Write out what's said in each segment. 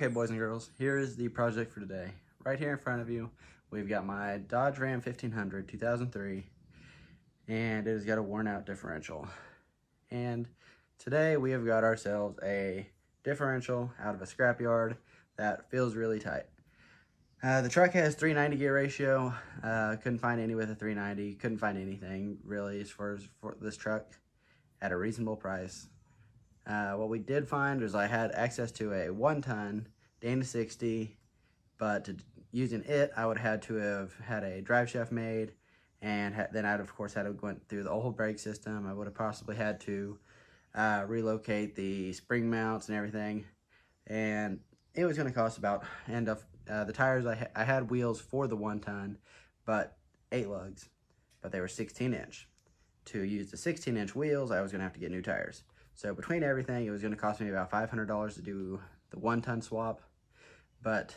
Okay, boys and girls, here is the project for today. Right here in front of you, we've got my Dodge Ram 1500 2003, and it has got a worn out differential. And today we have got ourselves a differential out of a scrapyard that feels really tight. The truck has 390 gear ratio. Couldn't find any with a 390. Couldn't find anything really as far as for this truck at a reasonable price. What we did find was I had access to a 1-ton Dana 60, but using it, I would have had to have had a drive shaft made, and then I'd of course had to go through the whole brake system. I would have possibly had to relocate the spring mounts and everything, and it was going to cost about, the tires, I had wheels for the 1-ton, but 8 lugs, but they were 16-inch. To use the 16-inch wheels, I was going to have to get new tires. So between everything, it was going to cost me about $500 to do the 1-ton swap. But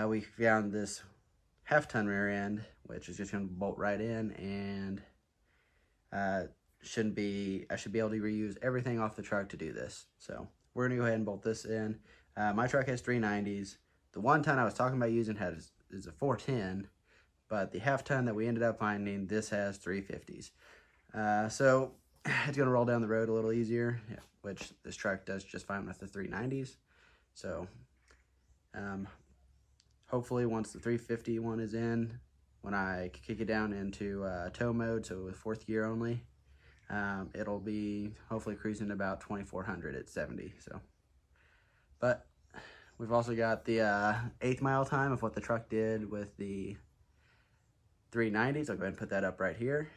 we found this half-ton rear end, which is just going to bolt right in, and I should be able to reuse everything off the truck to do this. So we're going to go ahead and bolt this in. My truck has 390s. The 1-ton I was talking about using is a 410, but the half-ton that we ended up finding, this has 350s. So it's going to roll down the road a little easier, which this truck does just fine with the 390s. So hopefully once the 350 one is in, when I kick it down into tow mode, so with 4th gear only, it'll be hopefully cruising about 2400 at 70. So, but we've also got the 8th mile time of what the truck did with the 390s. I'll go ahead and put that up right here.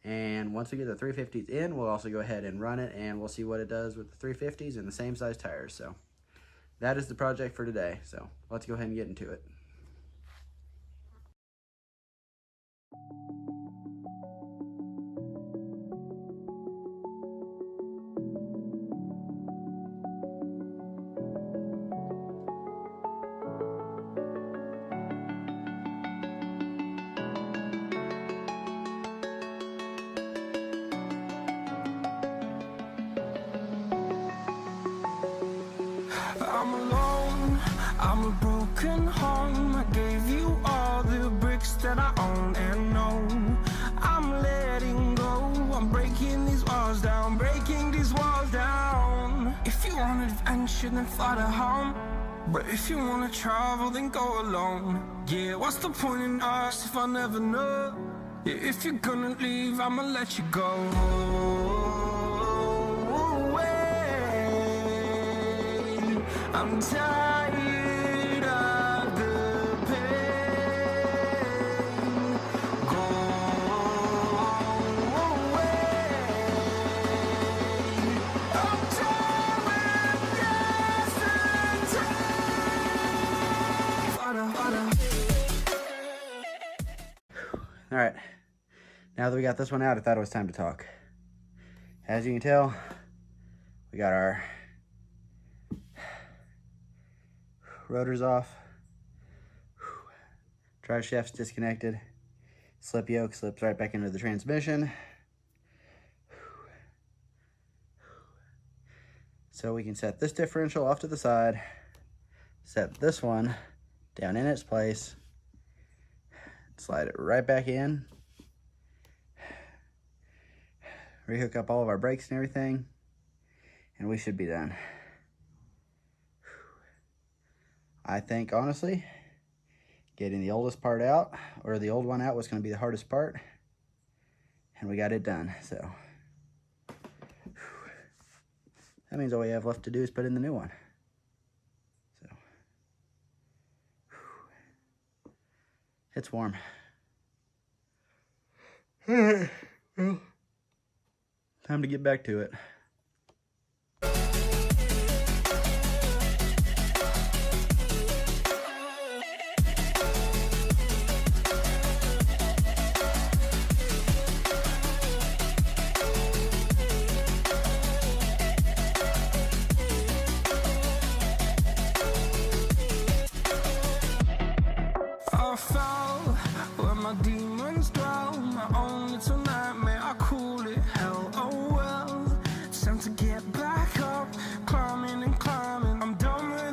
And once we get the 350s in, we'll also go ahead and run it, and we'll see what it does with the 350s and the same size tires. So that is the project for today. So let's go ahead and get into it. I'm alone, I'm a broken home. I gave you all the bricks that I own and know. I'm letting go, I'm breaking these walls down, breaking these walls down. If you want adventure, then fly to home. But if you wanna travel, then go alone. Yeah, what's the point in us if I never know? Yeah, if you're gonna leave, I'ma let you go. I'm tired of the pain. Go away. I'm tired with All right, now that we got this one out, I thought it was time to talk. As you can tell, we got our rotors off, drive shaft's disconnected, slip yoke slips right back into the transmission. So we can set this differential off to the side, set this one down in its place, slide it right back in, rehook up all of our brakes and everything, and we should be done. I think, honestly, getting the oldest part out, or the old one out, was going to be the hardest part, and we got it done. So that means all we have left to do is put in the new one. So it's warm. All right, well, time to get back to it. I fell where my demons dwell. My own little nightmare, I call it hell. Oh well, it's time to get back up, climbing and climbing. I'm done with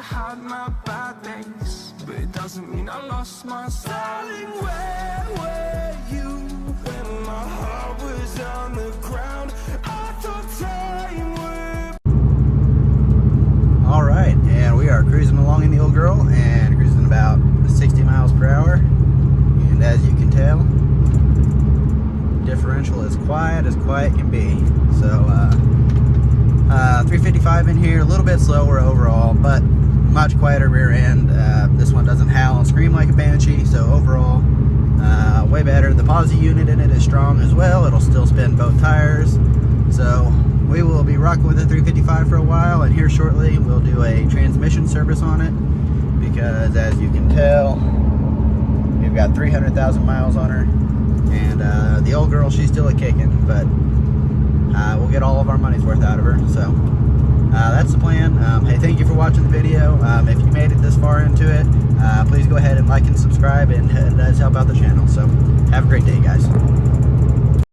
to hide my bad days, but it doesn't mean I lost my style. Darling, where were you when my heart was on the ground? I thought time would. All right, and we are cruising along in the Old Girl and cruising about 60 miles per hour. And as you can tell, differential is quiet as quiet can be. So 355 in here, a little bit slower overall, but much quieter rear end. This one doesn't howl and scream like a Banshee, so overall way better. The posi unit in it is strong as well. It'll still spin both tires. So we will be rocking with the 355 for a while, and here shortly we'll do a transmission service on it, because as you can tell, we've got 300,000 miles on her, and the Old Girl, she's still a kicking, but we'll get all of our money's worth out of her. So that's the plan. Hey, thank you for watching the video. If you made it this far into it, please go ahead and like and subscribe, and it does help out the channel. So have a great day, guys.